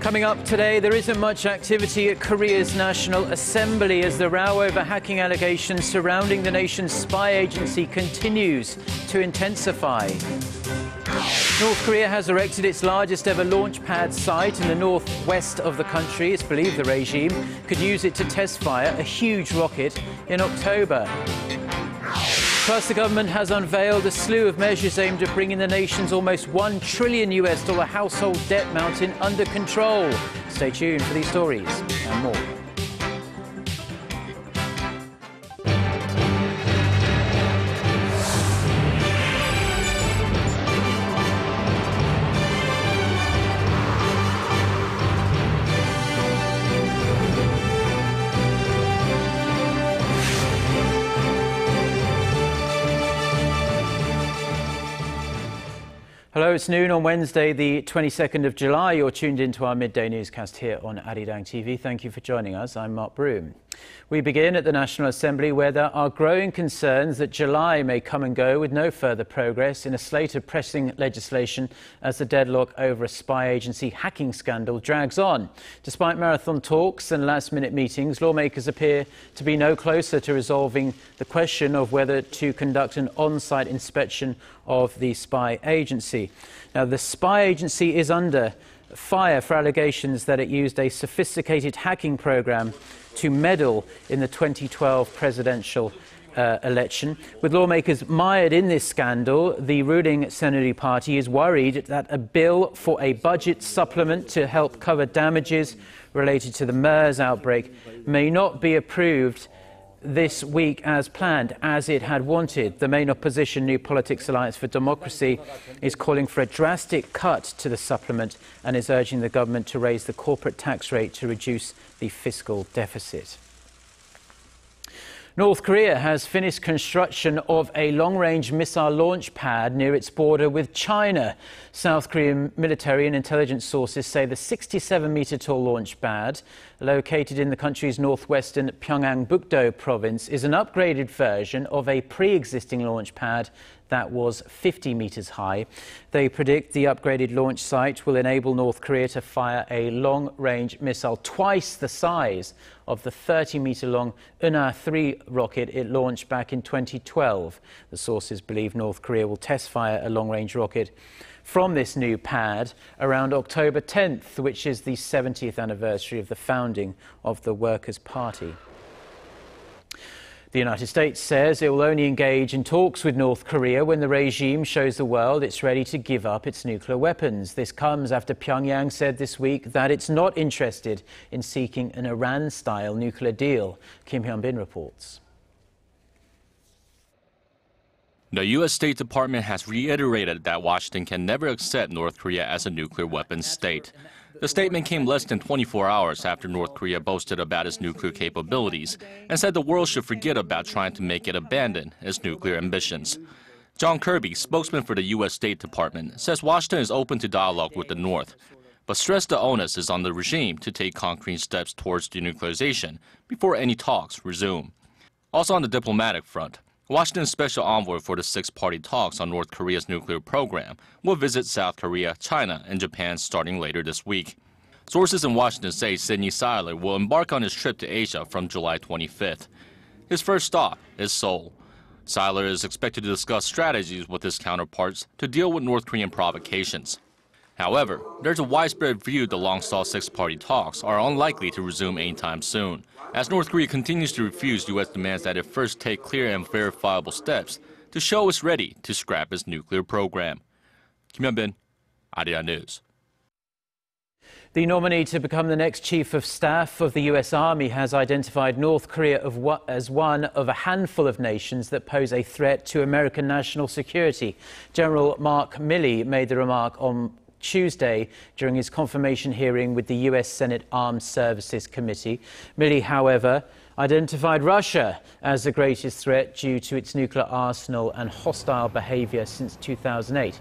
Coming up today, there isn't much activity at Korea's National Assembly as the row over hacking allegations surrounding the nation's spy agency continues to intensify. North Korea has erected its largest ever launch pad site in the northwest of the country. It's believed the regime could use it to test fire a huge rocket in October. Plus, the government has unveiled a slew of measures aimed at bringing the nation's almost $1 trillion household debt mountain under control. Stay tuned for these stories and more. Hello, it's noon on Wednesday, the 22nd of July. You're tuned into our midday newscast here on Arirang TV. Thank you for joining us. I'm Mark Broome. We begin at the National Assembly, where there are growing concerns that July may come and go with no further progress in a slate of pressing legislation as the deadlock over a spy agency hacking scandal drags on. Despite marathon talks and last-minute meetings, lawmakers appear to be no closer to resolving the question of whether to conduct an on-site inspection of the spy agency. Now, the spy agency is under fire for allegations that it used a sophisticated hacking program to meddle in the 2012 presidential election. With lawmakers mired in this scandal, the ruling Senator Party is worried that a bill for a budget supplement to help cover damages related to the MERS outbreak may not be approved this week as planned, as it had wanted. The main opposition, New Politics Alliance for Democracy, is calling for a drastic cut to the supplement and is urging the government to raise the corporate tax rate to reduce the fiscal deficit. North Korea has finished construction of a long-range missile launch pad near its border with China. South Korean military and intelligence sources say the 67-meter-tall launch pad, located in the country's northwestern Pyeongbuk-do province, is an upgraded version of a pre-existing launch pad that was 50 meters high. They predict the upgraded launch site will enable North Korea to fire a long-range missile twice the size of the 30-meter-long Una-3 rocket it launched back in 2012. The sources believe North Korea will test fire a long-range rocket from this new pad around October 10th, which is the 70th anniversary of the founding of the Workers' Party. The United States says it will only engage in talks with North Korea when the regime shows the world it's ready to give up its nuclear weapons. This comes after Pyongyang said this week that it's not interested in seeking an Iran-style nuclear deal. Kim Hyun-bin reports. The U.S. State Department has reiterated that Washington can never accept North Korea as a nuclear weapons state. The statement came less than 24 hours after North Korea boasted about its nuclear capabilities and said the world should forget about trying to make it abandon its nuclear ambitions. John Kirby, spokesman for the U.S. State Department, says Washington is open to dialogue with the North, but stressed the onus is on the regime to take concrete steps towards denuclearization before any talks resume. Also on the diplomatic front, Washington's special envoy for the six-party talks on North Korea's nuclear program will visit South Korea, China, and Japan starting later this week. Sources in Washington say Sidney Seiler will embark on his trip to Asia from July 25th. His first stop is Seoul. Seiler is expected to discuss strategies with his counterparts to deal with North Korean provocations. However, there's a widespread view the long-stalled six-party talks are unlikely to resume anytime soon, as North Korea continues to refuse U.S. demands that it first take clear and verifiable steps to show it's ready to scrap its nuclear program. Kim Hyun-bin, Arirang News. The nominee to become the next Chief of Staff of the U.S. Army has identified North Korea as one of a handful of nations that pose a threat to American national security. General Mark Milley made the remark on Tuesday during his confirmation hearing with the U.S. Senate Armed Services Committee. Milley, however, identified Russia as the greatest threat due to its nuclear arsenal and hostile behavior since 2008.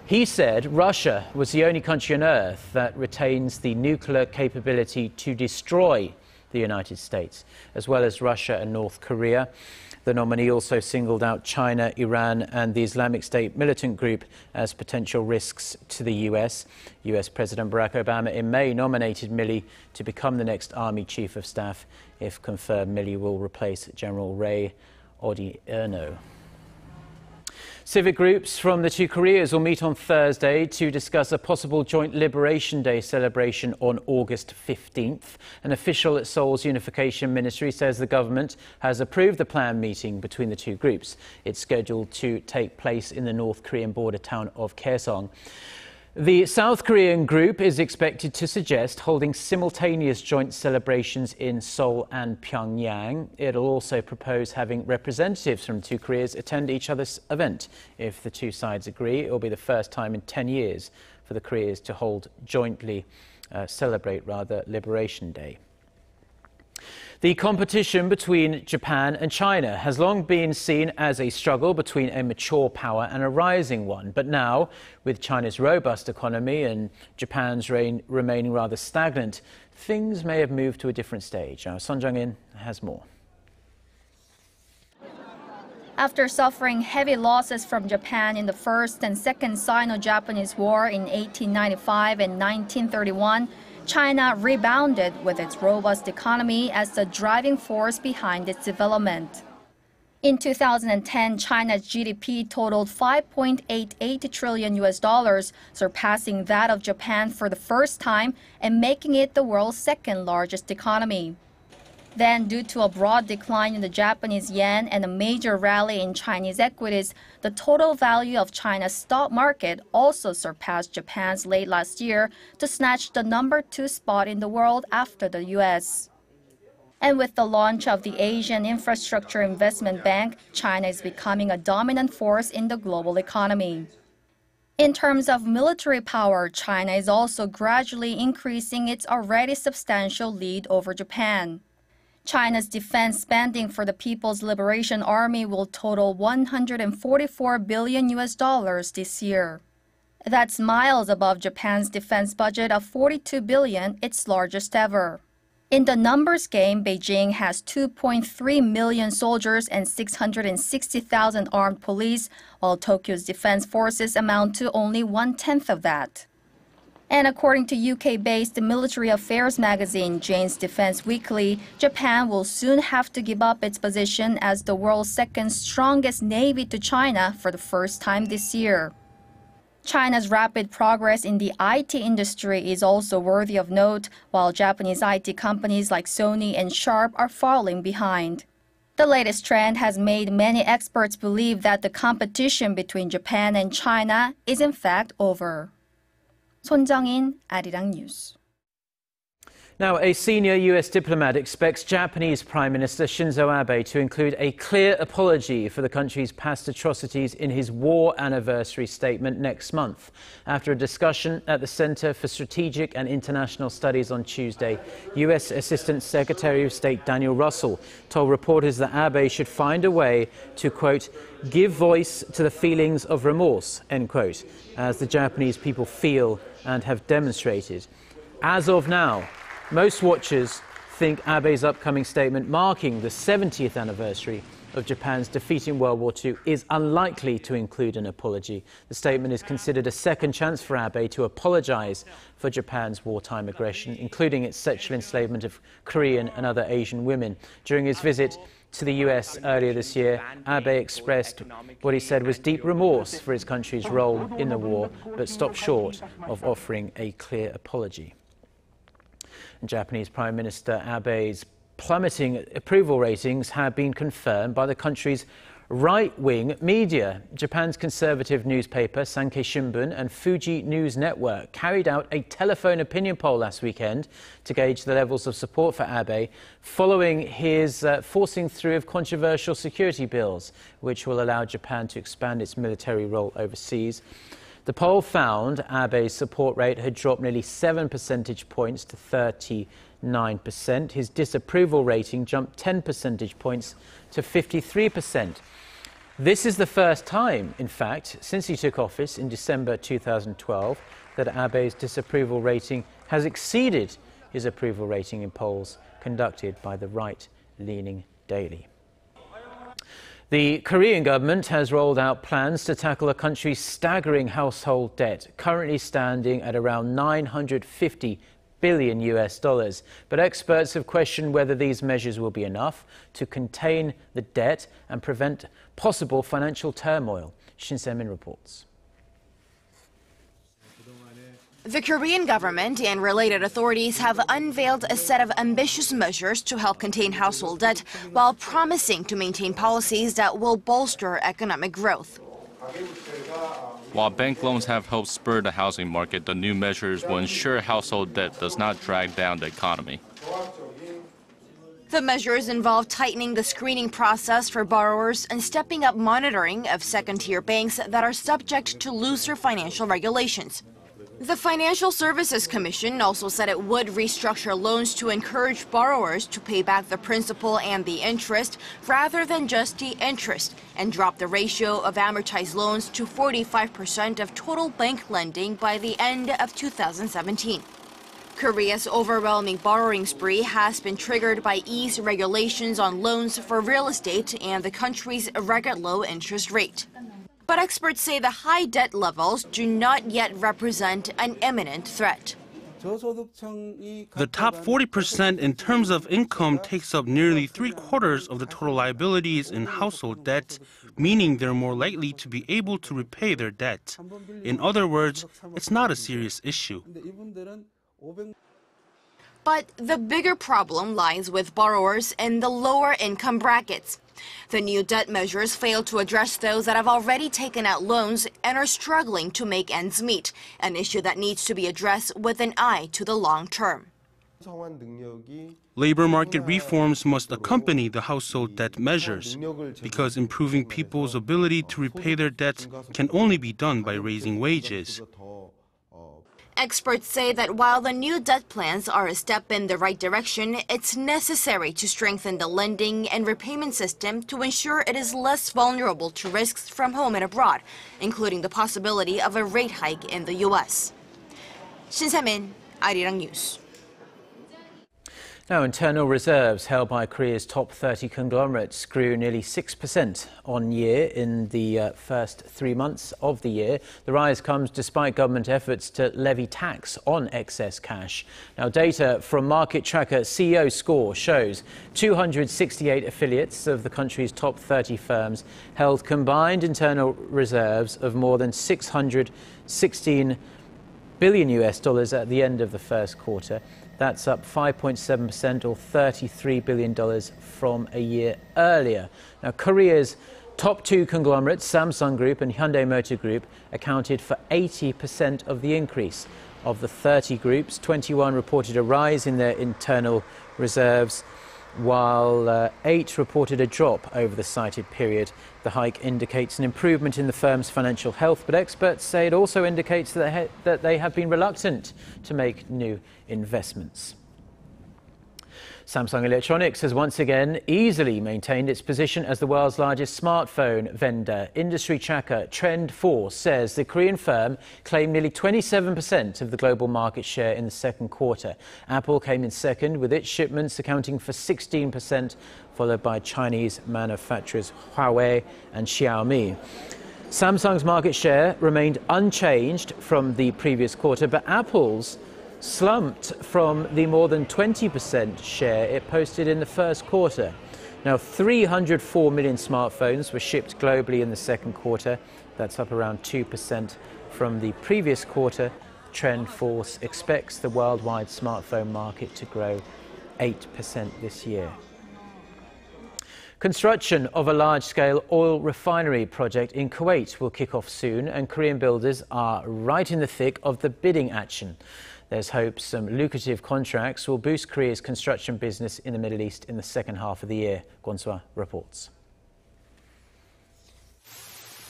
He said Russia was the only country on earth that retains the nuclear capability to destroy the United States, as well as Russia and North Korea. The nominee also singled out China, Iran and the Islamic State militant group as potential risks to the US. US President Barack Obama in May nominated Milley to become the next Army Chief of Staff. If confirmed, Milley will replace General Ray Odierno. Civic groups from the two Koreas will meet on Thursday to discuss a possible joint Liberation Day celebration on August 15th. An official at Seoul's Unification Ministry says the government has approved the planned meeting between the two groups. It's scheduled to take place in the North Korean border town of Kaesong. The South Korean group is expected to suggest holding simultaneous joint celebrations in Seoul and Pyongyang. It'll also propose having representatives from the two Koreas attend each other's event. If the two sides agree, it will be the first time in 10 years for the Koreas to celebrate Liberation Day. The competition between Japan and China has long been seen as a struggle between a mature power and a rising one. But now, with China's robust economy and Japan's remaining rather stagnant, things may have moved to a different stage. Now, Son Jung-in has more. After suffering heavy losses from Japan in the First and Second Sino-Japanese War in 1895 and 1931, China rebounded with its robust economy as the driving force behind its development. In 2010, China's GDP totaled $5.88 trillion, surpassing that of Japan for the first time and making it the world's second largest economy. Then, due to a broad decline in the Japanese yen and a major rally in Chinese equities, the total value of China's stock market also surpassed Japan's late last year to snatch the number 2 spot in the world after the US. And with the launch of the Asian Infrastructure Investment Bank, China is becoming a dominant force in the global economy. In terms of military power, China is also gradually increasing its already substantial lead over Japan. China's defense spending for the People's Liberation Army will total $144 billion this year. That's miles above Japan's defense budget of $42 billion, its largest ever. In the numbers game, Beijing has 2.3 million soldiers and 660,000 armed police, while Tokyo's defense forces amount to only 1/10 of that. And according to UK-based military affairs magazine Jane's Defense Weekly, Japan will soon have to give up its position as the world's second strongest navy to China for the first time this year. China's rapid progress in the IT industry is also worthy of note, while Japanese IT companies like Sony and Sharp are falling behind. The latest trend has made many experts believe that the competition between Japan and China is in fact over. Son Jung-in, Arirang News. Now, a senior US diplomat expects Japanese Prime Minister Shinzo Abe to include a clear apology for the country's past atrocities in his war anniversary statement next month. After a discussion at the Center for Strategic and International Studies on Tuesday, US Assistant Secretary of State Daniel Russell told reporters that Abe should find a way to, quote, give voice to the feelings of remorse, end quote, as the Japanese people feel and have demonstrated. As of now, most watchers think Abe's upcoming statement marking the 70th anniversary of Japan's defeat in World War II is unlikely to include an apology. The statement is considered a second chance for Abe to apologize for Japan's wartime aggression, including its sexual enslavement of Korean and other Asian women. During his visit to the US earlier this year, Abe expressed what he said was deep remorse for his country's role in the war, but stopped short of offering a clear apology. Japanese Prime Minister Abe's plummeting approval ratings have been confirmed by the country's right-wing media. Japan's conservative newspaper Sankei Shimbun and Fuji News Network carried out a telephone opinion poll last weekend to gauge the levels of support for Abe following his forcing through of controversial security bills, which will allow Japan to expand its military role overseas. The poll found Abe's support rate had dropped nearly 7 percentage points to 39%. His disapproval rating jumped 10 percentage points to 53%. This is the first time, in fact, since he took office in December 2012, that Abe's disapproval rating has exceeded his approval rating in polls conducted by the right-leaning Daily. The Korean government has rolled out plans to tackle the country's staggering household debt, currently standing at around $950 billion US. But experts have questioned whether these measures will be enough to contain the debt and prevent possible financial turmoil. Shin Se-min reports. The Korean government and related authorities have unveiled a set of ambitious measures to help contain household debt while promising to maintain policies that will bolster economic growth. While bank loans have helped spur the housing market, the new measures will ensure household debt does not drag down the economy. The measures involve tightening the screening process for borrowers and stepping up monitoring of second-tier banks that are subject to looser financial regulations. The Financial Services Commission also said it would restructure loans to encourage borrowers to pay back the principal and the interest rather than just the interest, and drop the ratio of amortized loans to 45% of total bank lending by the end of 2017. Korea's overwhelming borrowing spree has been triggered by eased regulations on loans for real estate and the country's record low interest rate. But experts say the high debt levels do not yet represent an imminent threat. The top 40% in terms of income takes up nearly 3/4 of the total liabilities in household debt, meaning they're more likely to be able to repay their debt. In other words, it's not a serious issue. But the bigger problem lies with borrowers in the lower income brackets. The new debt measures fail to address those that have already taken out loans and are struggling to make ends meet, an issue that needs to be addressed with an eye to the long term. Labor market reforms must accompany the household debt measures, because improving people's ability to repay their debts can only be done by raising wages. Experts say that while the new debt plans are a step in the right direction, it's necessary to strengthen the lending and repayment system to ensure it is less vulnerable to risks from home and abroad, including the possibility of a rate hike in the U.S. Shin Se-min, Arirang News. Now, internal reserves held by Korea's top 30 conglomerates grew nearly 6% on year in the first 3 months of the year. The rise comes despite government efforts to levy tax on excess cash. Now, data from market tracker CEO Score shows 268 affiliates of the country's top 30 firms held combined internal reserves of more than $616 billion at the end of the first quarter. That's up 5.7% or $33 billion from a year earlier. Now, Korea's top two conglomerates, Samsung Group and Hyundai Motor Group, accounted for 80% of the increase. Of the 30 groups, 21 reported a rise in their internal reserves, while 8 reported a drop over the cited period. The hike indicates an improvement in the firm's financial health, but experts say it also indicates that they have been reluctant to make new investments. Samsung Electronics has once again easily maintained its position as the world's largest smartphone vendor. Industry tracker TrendForce says the Korean firm claimed nearly 27% of the global market share in the second quarter. Apple came in second, with its shipments accounting for 16%, followed by Chinese manufacturers Huawei and Xiaomi. Samsung's market share remained unchanged from the previous quarter, but Apple's slumped from the more than 20% share it posted in the first quarter. Now, 304 million smartphones were shipped globally in the second quarter. That's up around 2% from the previous quarter. TrendForce expects the worldwide smartphone market to grow 8% this year. Construction of a large-scale oil refinery project in Kuwait will kick off soon, and Korean builders are right in the thick of the bidding action. There's hope some lucrative contracts will boost Korea's construction business in the Middle East in the second half of the year. Gwon-swa reports.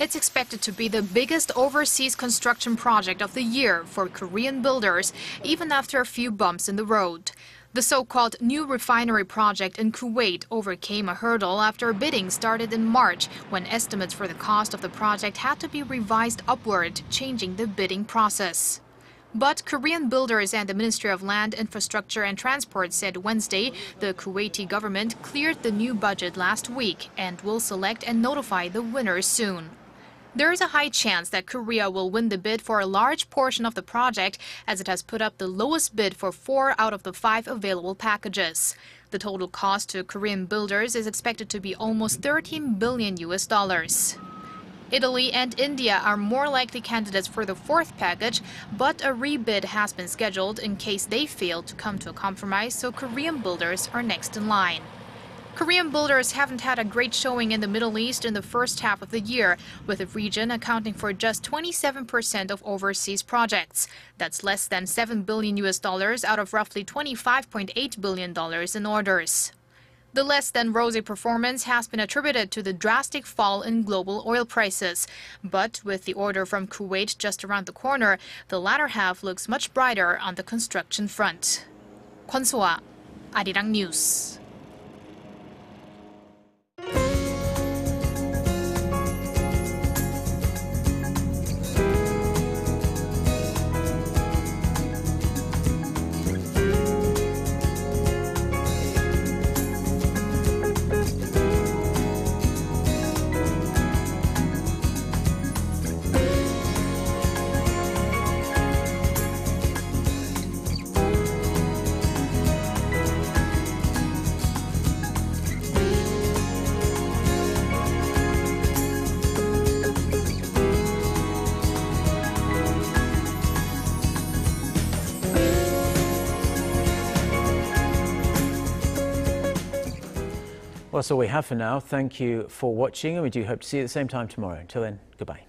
It's expected to be the biggest overseas construction project of the year for Korean builders, even after a few bumps in the road. The so-called new refinery project in Kuwait overcame a hurdle after bidding started in March, when estimates for the cost of the project had to be revised upward, changing the bidding process. But Korean builders and the Ministry of Land, Infrastructure and Transport said Wednesday the Kuwaiti government cleared the new budget last week and will select and notify the winners soon. There is a high chance that Korea will win the bid for a large portion of the project, as it has put up the lowest bid for 4 out of the 5 available packages. The total cost to Korean builders is expected to be almost $13 billion. Italy and India are more likely candidates for the 4th package, but a rebid has been scheduled in case they fail to come to a compromise, so Korean builders are next in line. Korean builders haven't had a great showing in the Middle East in the first half of the year, with the region accounting for just 27% of overseas projects. That's less than $7 billion out of roughly $25.8 billion in orders. The less than rosy performance has been attributed to the drastic fall in global oil prices. But with the order from Kuwait just around the corner, the latter half looks much brighter on the construction front. Kwon So-ah, Arirang News. Well, that's all we have for now. Thank you for watching, and we do hope to see you at the same time tomorrow. Until then, goodbye.